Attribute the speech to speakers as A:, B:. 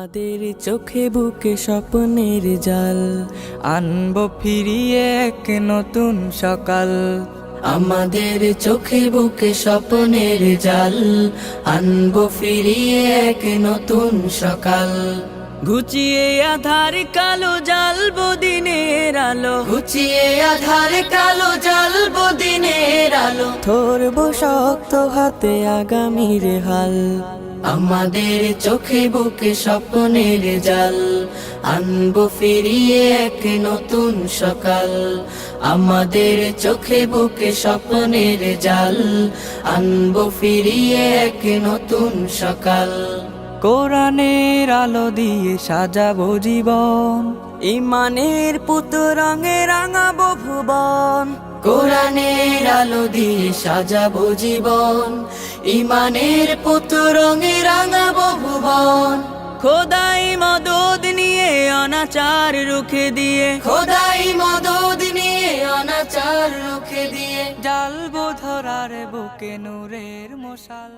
A: আমাদের চোখে বুকে স্বপ্নের জাল, আনবো ফিরিয়ে এক নতুন সকাল। আমাদের চোখে বুকে স্বপ্নের জাল, আনবো ফিরিয়ে এক নতুন সকাল। ঘুচিয়ে আধার কালো জ্বালবো দিনের আলো, ঘুচিয়ে আধার কালো জ্বালবো দিনের আলো। ধরবো শক্ত হাতে আগামীর হাল। আমাদের চোখে বুকে স্বপ্নের জাল, আনবো ফিরিয়ে এক নতুন সকাল। আমাদের চোখে বুকে স্বপ্নের জাল, আনবো ফিরিয়ে এক নতুন সকাল। কোরআনের আলো দিয়ে সাজাবো জীবন, ইমানের পুত রঙে রাঙাবো ভুবন। কোরআনের আলো দিয়ে সাজাবো জীবন, ইমানের পুত রঙে রাঙাবো ভুবন। খোদাই মদদ নিয়ে অনাচার রুখে দিয়ে, খোদাই মদদ নিয়ে অনাচার রুখে দিয়ে, জ্বালবো ধরার বুকে নূরের মশাল।